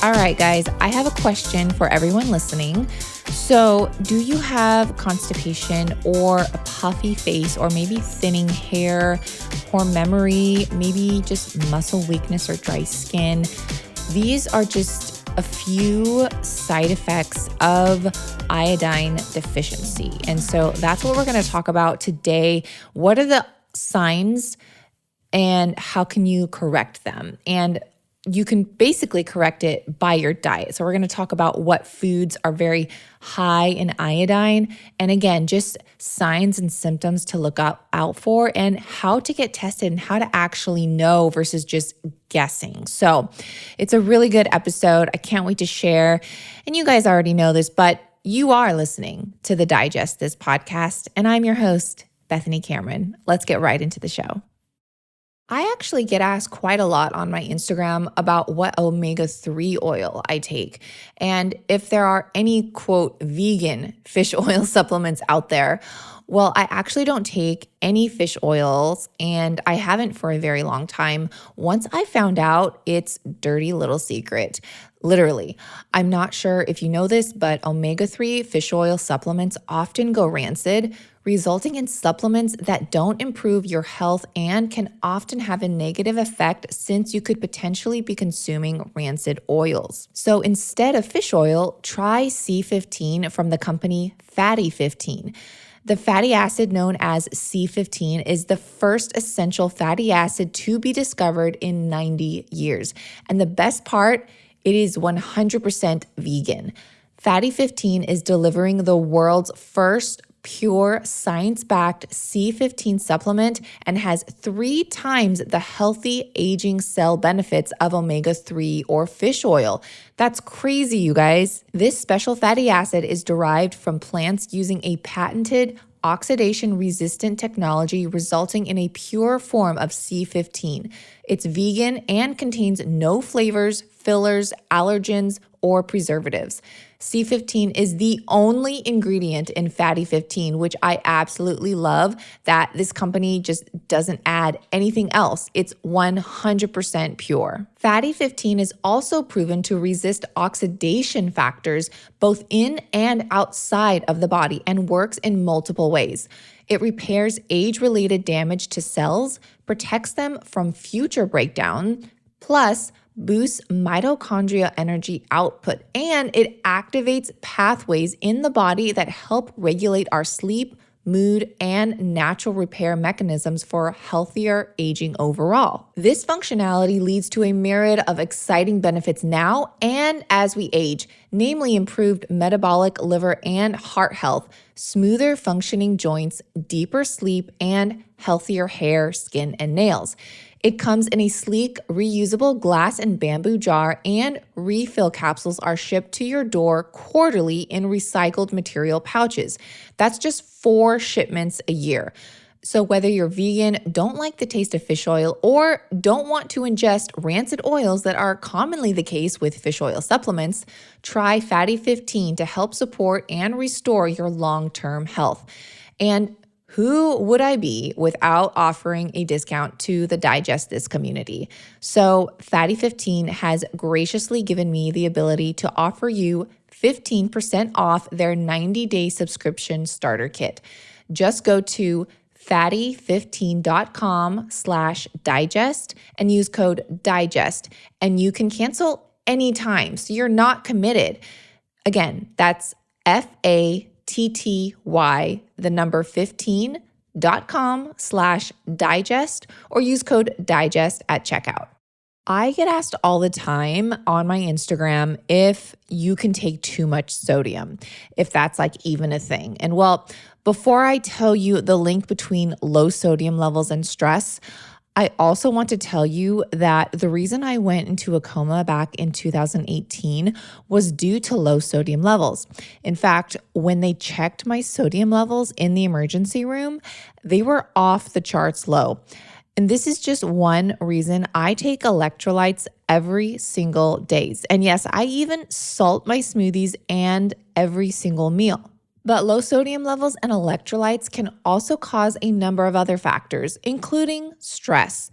All right, guys, I have a question for everyone listening. So, do you have constipation or a puffy face or maybe thinning hair, poor memory, maybe just muscle weakness or dry skin? These are just a few side effects of iodine deficiency. And so that's what we're going to talk about today. What are the signs and how can you correct them? And you can basically correct it by your diet. So we're going to talk about what foods are very high in iodine. And again, just signs and symptoms to look out for and how to get tested and how to actually know versus just guessing. So it's a really good episode. I can't wait to share. And you guys already know this, but you are listening to the Digest This podcast. And I'm your host, Bethany Cameron. Let's get right into the show. I actually get asked quite a lot on my Instagram about what omega-3 oil I take and if there are any, quote, vegan fish oil supplements out there. Well, I actually don't take any fish oils and I haven't for a very long time. Once I found out, it's dirty little secret. Literally, I'm not sure if you know this, but omega-3 fish oil supplements often go rancid, resulting in supplements that don't improve your health and can often have a negative effect since you could potentially be consuming rancid oils. So instead of fish oil, try C15 from the company Fatty 15. The fatty acid known as C15 is the first essential fatty acid to be discovered in 90 years. And the best part, it is 100% vegan. Fatty 15 is delivering the world's first pure science-backed C15 supplement and has 3 times the healthy aging cell benefits of omega-3 or fish oil. That's crazy, you guys. This special fatty acid is derived from plants using a patented oxidation-resistant technology resulting in a pure form of C15. It's vegan and contains no flavors, fillers, allergens, or preservatives. C15 is the only ingredient in Fatty 15, which I absolutely love that this company just doesn't add anything else. It's 100% pure. Fatty 15 is also proven to resist oxidation factors both in and outside of the body and works in multiple ways. It repairs age-related damage to cells, protects them from future breakdown, plus boosts mitochondria energy output, and it activates pathways in the body that help regulate our sleep, mood, and natural repair mechanisms for healthier aging overall. This functionality leads to a myriad of exciting benefits now and as we age, namely improved metabolic, liver, and heart health, smoother functioning joints, deeper sleep, and healthier hair, skin, and nails. It comes in a sleek, reusable glass and bamboo jar, and refill capsules are shipped to your door quarterly in recycled material pouches. That's just 4 shipments a year. So whether you're vegan, don't like the taste of fish oil, or don't want to ingest rancid oils that are commonly the case with fish oil supplements, try Fatty 15 to help support and restore your long-term health. And who would I be without offering a discount to the Digest This community? So Fatty 15 has graciously given me the ability to offer you 15% off their 90-day subscription starter kit. Just go to fatty15.com/digest and use code DIGEST, and you can cancel anytime, so you're not committed. Again, that's fatty15.com/digest or use code DIGEST at checkout. I get asked all the time on my Instagram if you can take too much sodium, if that's like even a thing. And well, before I tell you the link between low sodium levels and stress, I also want to tell you that the reason I went into a coma back in 2018 was due to low sodium levels. In fact, when they checked my sodium levels in the emergency room, they were off the charts low. And this is just one reason I take electrolytes every single day. And yes, I even salt my smoothies and every single meal. But low sodium levels and electrolytes can also cause a number of other factors, including stress.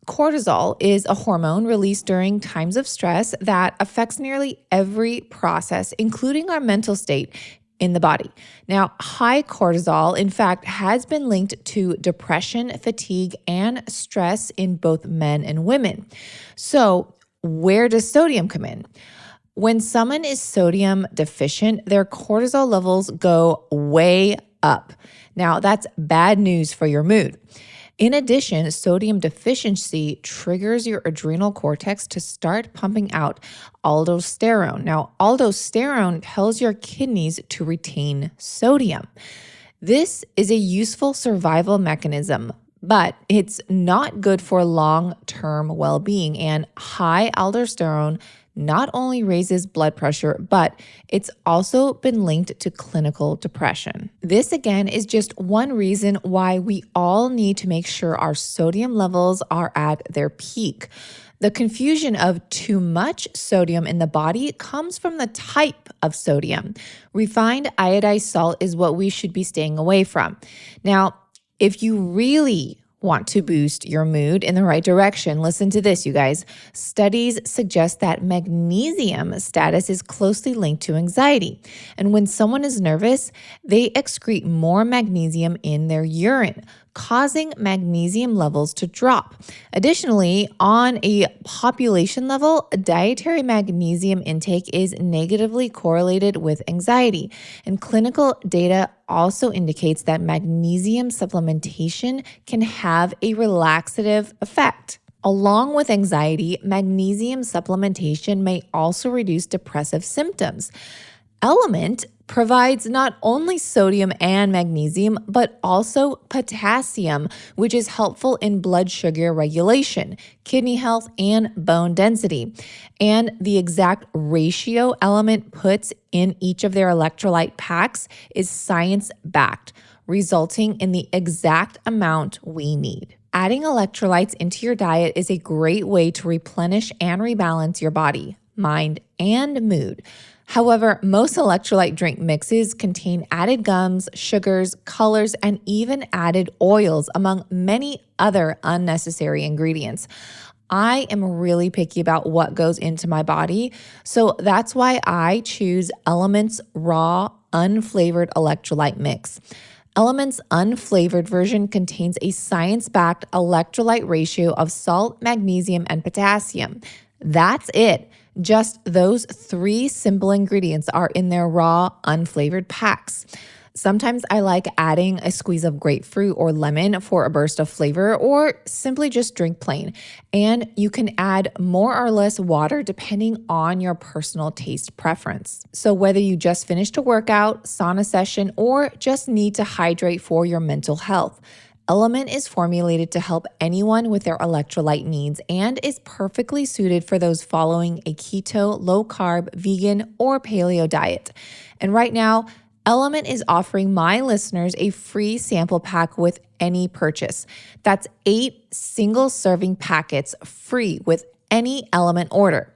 Cortisol is a hormone released during times of stress that affects nearly every process, including our mental state in the body. Now, high cortisol, in fact, has been linked to depression, fatigue, and stress in both men and women. So, where does sodium come in? When someone is sodium deficient, their cortisol levels go way up. Now, that's bad news for your mood. In addition, sodium deficiency triggers your adrenal cortex to start pumping out aldosterone. Now, aldosterone tells your kidneys to retain sodium. This is a useful survival mechanism, but it's not good for long-term well-being. And high aldosterone not only raises blood pressure, but it's also been linked to clinical depression. This, again, is just one reason why we all need to make sure our sodium levels are at their peak. The confusion of too much sodium in the body comes from the type of sodium. Refined iodized salt is what we should be staying away from. Now, if you really want to boost your mood in the right direction, listen to this, you guys. Studies suggest that magnesium status is closely linked to anxiety. And when someone is nervous, they excrete more magnesium in their urine, causing magnesium levels to drop. Additionally, on a population level, dietary magnesium intake is negatively correlated with anxiety. And clinical data also indicates that magnesium supplementation can have a relaxative effect. Along with anxiety, magnesium supplementation may also reduce depressive symptoms. Element provides not only sodium and magnesium, but also potassium, which is helpful in blood sugar regulation, kidney health, and bone density. And the exact ratio Element puts in each of their electrolyte packs is science-backed, resulting in the exact amount we need. Adding electrolytes into your diet is a great way to replenish and rebalance your body, mind, and mood. However, most electrolyte drink mixes contain added gums, sugars, colors, and even added oils, among many other unnecessary ingredients. I am really picky about what goes into my body, so that's why I choose Element's raw, unflavored electrolyte mix. Element's unflavored version contains a science-backed electrolyte ratio of salt, magnesium, and potassium. That's it. Just those 3 simple ingredients are in their raw, unflavored packs. Sometimes I like adding a squeeze of grapefruit or lemon for a burst of flavor, or simply just drink plain. And you can add more or less water depending on your personal taste preference. So whether you just finished a workout, sauna session, or just need to hydrate for your mental health, Element is formulated to help anyone with their electrolyte needs and is perfectly suited for those following a keto, low-carb, vegan, or paleo diet. And right now, Element is offering my listeners a free sample pack with any purchase. That's 8 single-serving packets free with any Element order.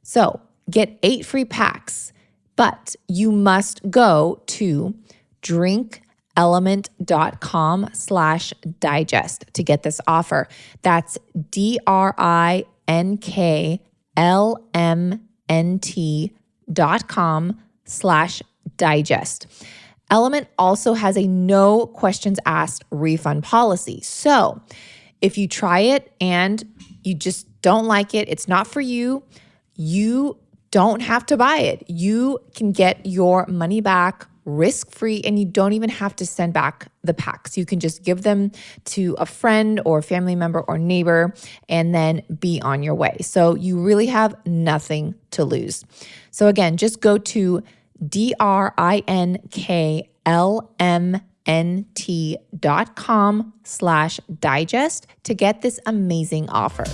So get 8 free packs, but you must go to drinkelement.com/digest to get this offer. That's DRINKLMNT.com/digest. Element also has a no questions asked refund policy. So if you try it and you just don't like it, it's not for you, you don't have to buy it. You can get your money back risk-free, and you don't even have to send back the packs. You can just give them to a friend or family member or neighbor and then be on your way. So you really have nothing to lose. So again, just go to DRINKLMNT.com/digest to get this amazing offer.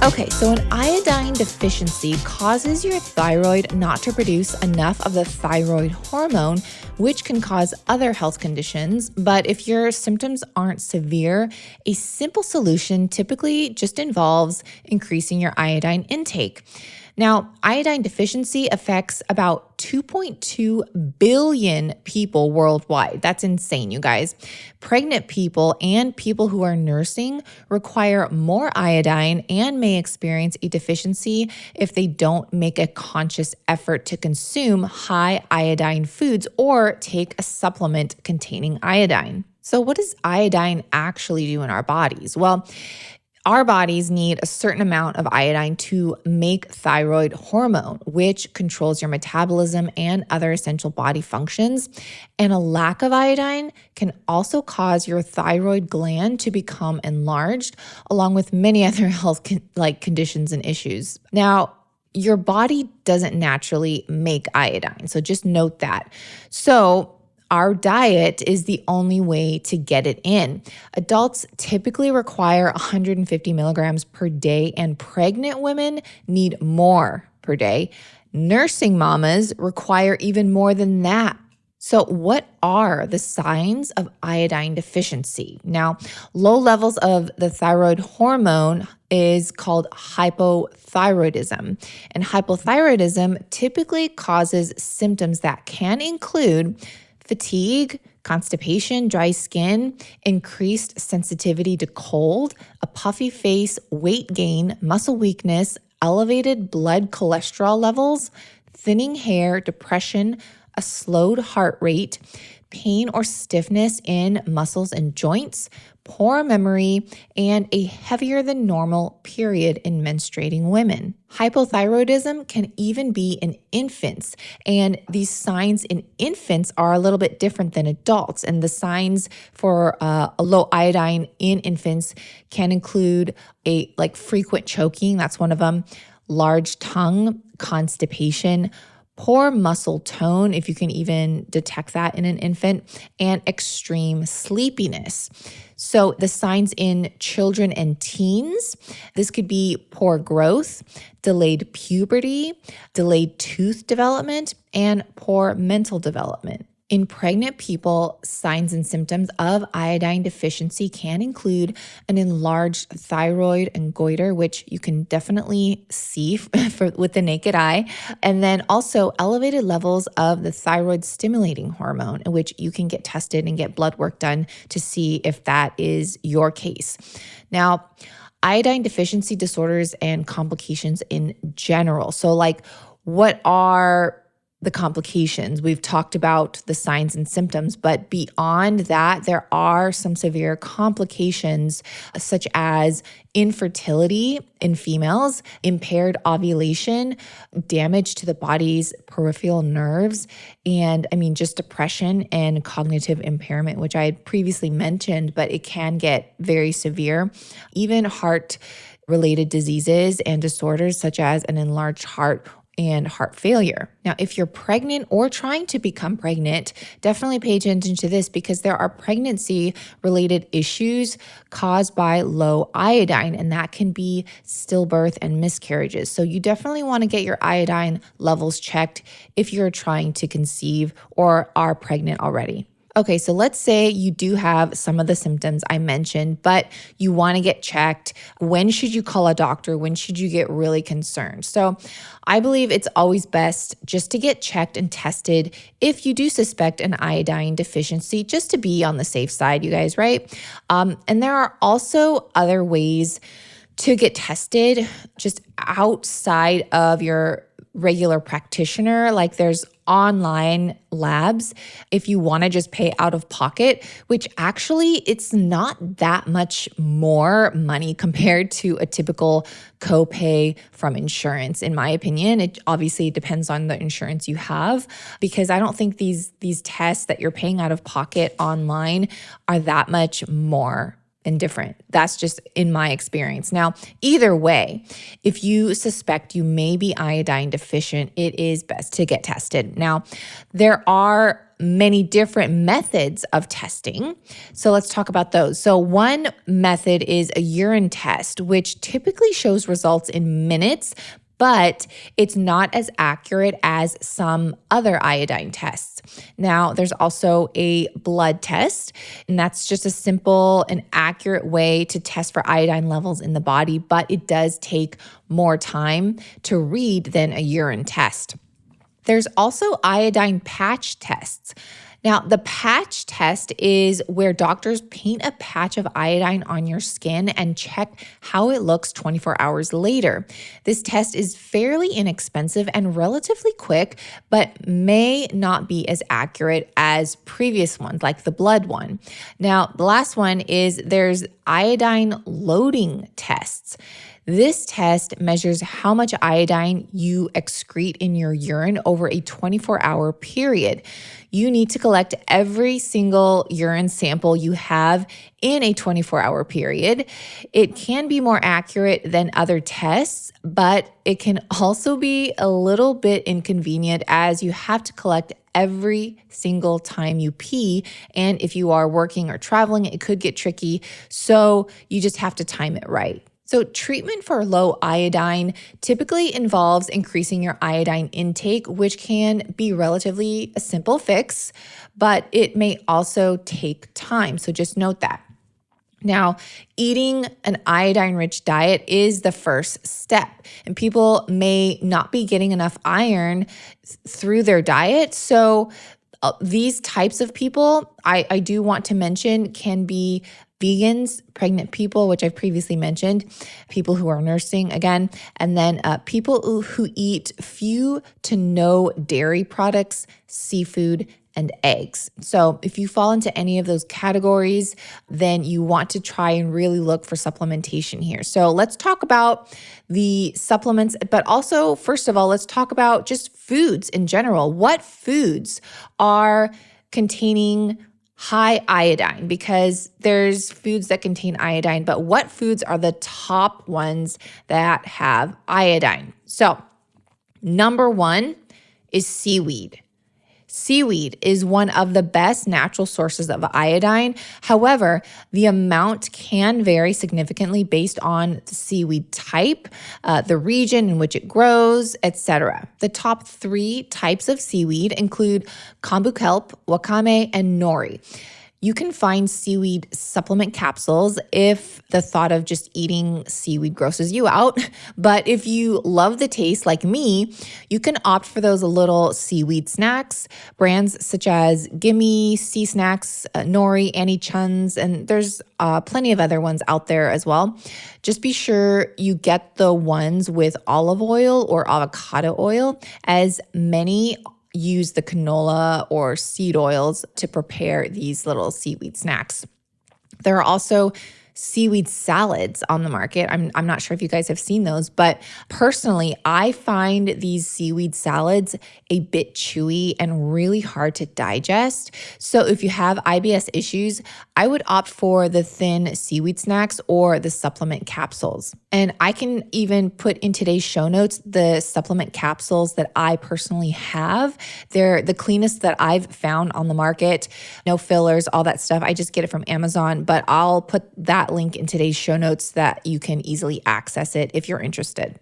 Okay, so an iodine deficiency causes your thyroid not to produce enough of the thyroid hormone, which can cause other health conditions. But if your symptoms aren't severe, a simple solution typically just involves increasing your iodine intake. Now, iodine deficiency affects about 2.2 billion people worldwide. That's insane, you guys. Pregnant people and people who are nursing require more iodine and may experience a deficiency if they don't make a conscious effort to consume high iodine foods or take a supplement containing iodine. So, what does iodine actually do in our bodies? Well, our bodies need a certain amount of iodine to make thyroid hormone, which controls your metabolism and other essential body functions. And a lack of iodine can also cause your thyroid gland to become enlarged, along with many other health conditions and issues. Now, your body doesn't naturally make iodine, so just note that. So, our diet is the only way to get it in. Adults typically require 150 milligrams per day, and pregnant women need more per day. Nursing mamas require even more than that. So, what are the signs of iodine deficiency? Now, low levels of the thyroid hormone is called hypothyroidism. And hypothyroidism typically causes symptoms that can include fatigue, constipation, dry skin, increased sensitivity to cold, a puffy face, weight gain, muscle weakness, elevated blood cholesterol levels, thinning hair, depression, a slowed heart rate, pain or stiffness in muscles and joints, poor memory, and a heavier than normal period in menstruating women. Hypothyroidism can even be in infants, and these signs in infants are a little bit different than adults. And the signs for a low iodine in infants can include frequent choking, that's one of them, large tongue, constipation, poor muscle tone, if you can even detect that in an infant, and extreme sleepiness. So the signs in children and teens, this could be poor growth, delayed puberty, delayed tooth development, and poor mental development. In pregnant people, signs and symptoms of iodine deficiency can include an enlarged thyroid and goiter, which you can definitely see with the naked eye, and then also elevated levels of the thyroid stimulating hormone, in which you can get tested and get blood work done to see if that is your case. Now, iodine deficiency disorders and complications in general. So what are the complications? We've talked about the signs and symptoms, but beyond that, there are some severe complications such as infertility in females, impaired ovulation, damage to the body's peripheral nerves, and just depression and cognitive impairment, which I had previously mentioned, but it can get very severe. Even heart-related diseases and disorders such as an enlarged heart and heart failure. Now, if you're pregnant or trying to become pregnant, definitely pay attention to this because there are pregnancy-related issues caused by low iodine, and that can be stillbirth and miscarriages. So you definitely want to get your iodine levels checked if you're trying to conceive or are pregnant already. Okay, so let's say you do have some of the symptoms I mentioned, but you want to get checked. When should you call a doctor? When should you get really concerned? So I believe it's always best just to get checked and tested if you do suspect an iodine deficiency, just to be on the safe side, you guys, right? And there are also other ways to get tested just outside of your regular practitioner. Like there's online labs if you want to just pay out of pocket, which actually it's not that much more money compared to a typical copay from insurance, in my opinion. It obviously depends on the insurance you have, because I don't think these tests that you're paying out of pocket online are that much more and different. That's just in my experience. Now, either way, if you suspect you may be iodine deficient, it is best to get tested. Now, there are many different methods of testing. So let's talk about those. So one method is a urine test, which typically shows results in minutes, but it's not as accurate as some other iodine tests. Now, there's also a blood test, and that's just a simple and accurate way to test for iodine levels in the body, but it does take more time to read than a urine test. There's also iodine patch tests. Now, the patch test is where doctors paint a patch of iodine on your skin and check how it looks 24 hours later. This test is fairly inexpensive and relatively quick, but may not be as accurate as previous ones, like the blood one. Now, the last one is there's iodine loading tests. This test measures how much iodine you excrete in your urine over a 24-hour period. You need to collect every single urine sample you have in a 24-hour period. It can be more accurate than other tests, but it can also be a little bit inconvenient as you have to collect every single time you pee. And if you are working or traveling, it could get tricky. So you just have to time it right. So treatment for low iodine typically involves increasing your iodine intake, which can be relatively a simple fix, but it may also take time. So just note that. Now, eating an iodine-rich diet is the first step, and people may not be getting enough iron through their diet. So these types of people, I do want to mention, can be vegans, pregnant people, which I've previously mentioned, people who are nursing again, and then people who eat few to no dairy products, seafood, and eggs. So if you fall into any of those categories, then you want to try and really look for supplementation here. So let's talk about the supplements, but also, first of all, let's talk about just foods in general. What foods are containing high iodine? Because there's foods that contain iodine, but what foods are the top ones that have iodine? So number one is seaweed. Seaweed is one of the best natural sources of iodine. However, the amount can vary significantly based on the seaweed type, the region in which it grows, etc. The top 3 types of seaweed include kombu kelp, wakame, and nori. You can find seaweed supplement capsules if the thought of just eating seaweed grosses you out. But if you love the taste like me, you can opt for those little seaweed snacks, brands such as Gimme, Sea Snacks, Nori, Annie Chun's, and there's plenty of other ones out there as well. Just be sure you get the ones with olive oil or avocado oil, as many use the canola or seed oils to prepare these little seaweed snacks. There are also seaweed salads on the market. I'm not sure if you guys have seen those, but personally, I find these seaweed salads a bit chewy and really hard to digest. So if you have IBS issues, I would opt for the thin seaweed snacks or the supplement capsules. And I can even put in today's show notes the supplement capsules that I personally have. They're the cleanest that I've found on the market. No fillers, all that stuff. I just get it from Amazon, but I'll put that link in today's show notes that you can easily access it if you're interested.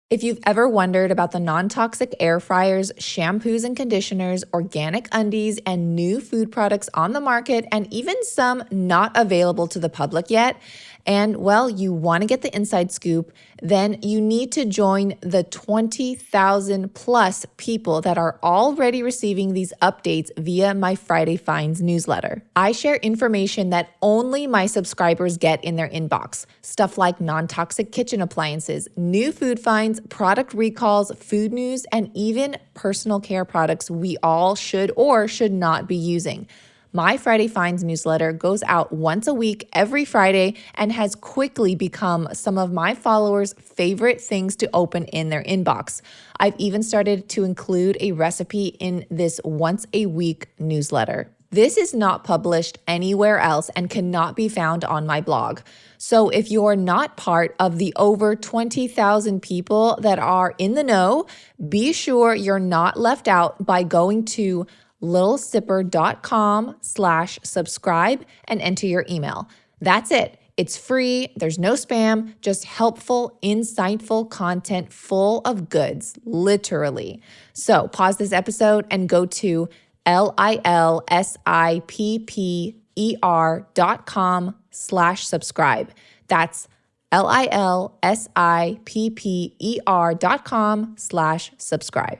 If you've ever wondered about the non-toxic air fryers, shampoos and conditioners, organic undies, and new food products on the market, and even some not available to the public yet, and well, you want to get the inside scoop, then you need to join the 20,000 plus people that are already receiving these updates via my Friday Finds newsletter. I share information that only my subscribers get in their inbox. Stuff like non-toxic kitchen appliances, new food finds, product recalls, food news, and even personal care products we all should or should not be using. My Friday Finds newsletter goes out once a week every Friday and has quickly become some of my followers' favorite things to open in their inbox. I've even started to include a recipe in this once a week newsletter. This is not published anywhere else and cannot be found on my blog. So if you're not part of the over 20,000 people that are in the know, be sure you're not left out by going to littlesipper.com/subscribe and enter your email. That's it. It's free, there's no spam, just helpful, insightful content full of goods, literally. So pause this episode and go to LILSIPPER.com/subscribe. That's LILSIPPER.com/subscribe.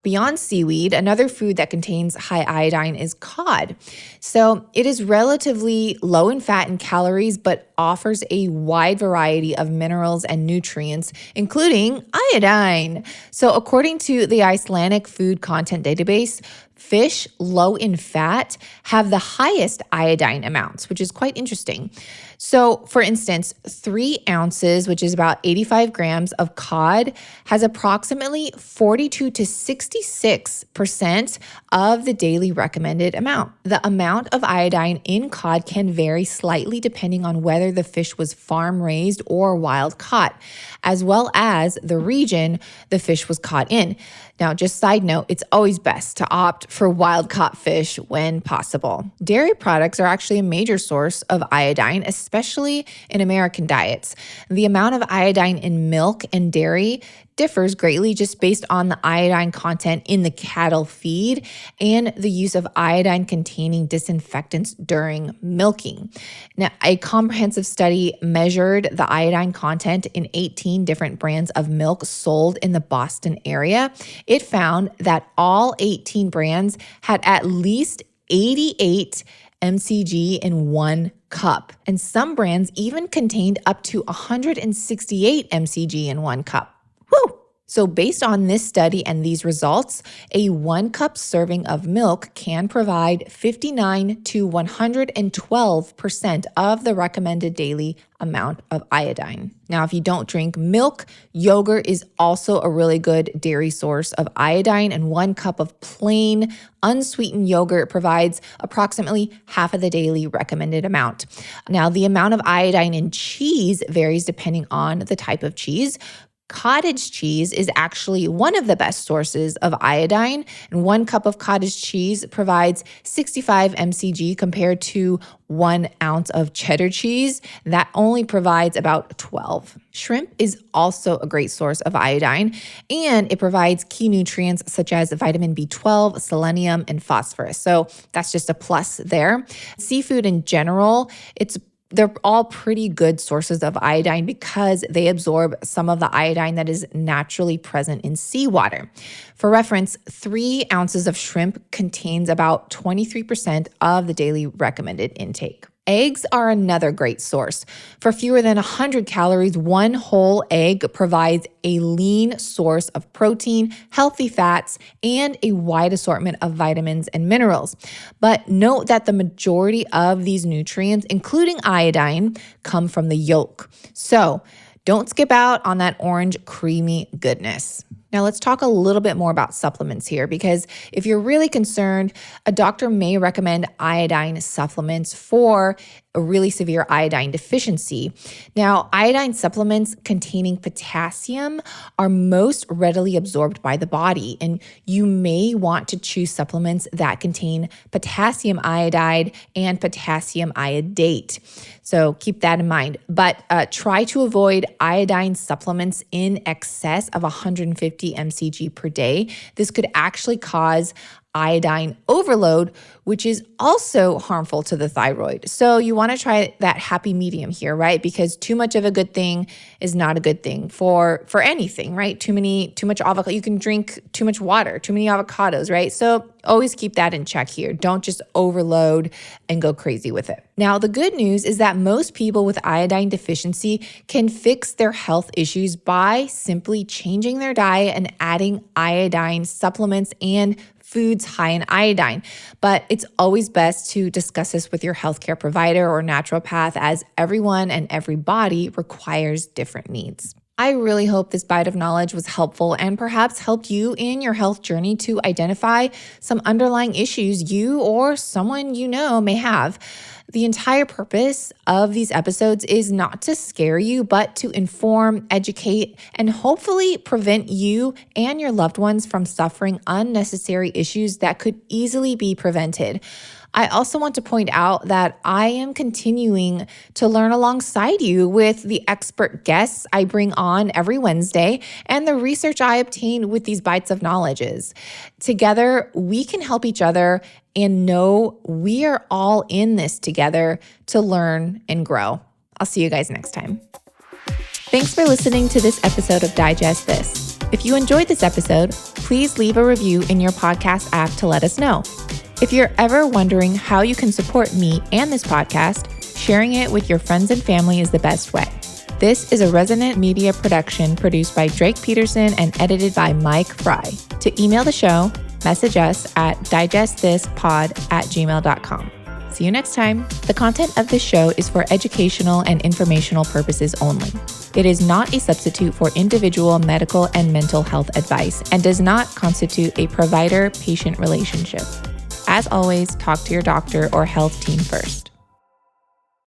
Beyond seaweed, another food that contains high iodine is cod. So it is relatively low in fat and calories, but offers a wide variety of minerals and nutrients, including iodine. So according to the Icelandic Food Content Database, fish low in fat have the highest iodine amounts, which is quite interesting. So for instance, 3 ounces, which is about 85 grams of cod, has approximately 42 to 66% of the daily recommended amount. The amount of iodine in cod can vary slightly depending on whether the fish was farm raised or wild caught, as well as the region the fish was caught in. Now, just side note, it's always best to opt for wild caught fish when possible. Dairy products are actually a major source of iodine, especially in American diets. The amount of iodine in milk and dairy differs greatly just based on the iodine content in the cattle feed and the use of iodine-containing disinfectants during milking. Now, a comprehensive study measured the iodine content in 18 different brands of milk sold in the Boston area. It found that all 18 brands had at least 88 mcg in 1 cup, and some brands even contained up to 168 mcg in 1 cup. Whew! So based on this study and these results, a 1 cup serving of milk can provide 59 to 112% of the recommended daily amount of iodine. Now, if you don't drink milk, yogurt is also a really good dairy source of iodine, and 1 cup of plain, unsweetened yogurt provides approximately half of the daily recommended amount. Now, the amount of iodine in cheese varies depending on the type of cheese. Cottage cheese is actually one of the best sources of iodine, and 1 cup of cottage cheese provides 65 mcg compared to 1 ounce of cheddar cheese that only provides about 12. Shrimp is also a great source of iodine, and it provides key nutrients such as vitamin B12, selenium, and phosphorus. So that's just a plus there. Seafood in general, they're all pretty good sources of iodine because they absorb some of the iodine that is naturally present in seawater. For reference, 3 ounces of shrimp contains about 23% of the daily recommended intake. Eggs are another great source. For fewer than 100 calories, 1 whole egg provides a lean source of protein, healthy fats, and a wide assortment of vitamins and minerals. But note that the majority of these nutrients, including iodine, come from the yolk. So don't skip out on that orange creamy goodness. Now let's talk a little bit more about supplements here, because if you're really concerned, a doctor may recommend iodine supplements for a really severe iodine deficiency. Now, iodine supplements containing potassium are most readily absorbed by the body, and you may want to choose supplements that contain potassium iodide and potassium iodate. So keep that in mind, but try to avoid iodine supplements in excess of 150 mcg per day. This could actually cause iodine overload, which is also harmful to the thyroid. So you want to try that happy medium here, right? Because too much of a good thing is not a good thing for anything, right? Too much avocado, you can drink too much water, too many avocados, right? So always keep that in check here. Don't just overload and go crazy with it. Now, the good news is that most people with iodine deficiency can fix their health issues by simply changing their diet and adding iodine supplements and foods high in iodine. But it's always best to discuss this with your healthcare provider or naturopath, as everyone and every body requires different needs. I really hope this bite of knowledge was helpful and perhaps helped you in your health journey to identify some underlying issues you or someone you know may have. The entire purpose of these episodes is not to scare you, but to inform, educate, and hopefully prevent you and your loved ones from suffering unnecessary issues that could easily be prevented. I also want to point out that I am continuing to learn alongside you with the expert guests I bring on every Wednesday and the research I obtain with these bites of knowledges. Together, we can help each other and know we are all in this together to learn and grow. I'll see you guys next time. Thanks for listening to this episode of Digest This. If you enjoyed this episode, please leave a review in your podcast app to let us know. If you're ever wondering how you can support me and this podcast, sharing it with your friends and family is the best way. This is a Resonant Media production produced by Drake Peterson and edited by Mike Fry. To email the show, message us at digestthispod@gmail.com. See you next time. The content of this show is for educational and informational purposes only. It is not a substitute for individual medical and mental health advice and does not constitute a provider-patient relationship. As always, talk to your doctor or health team first.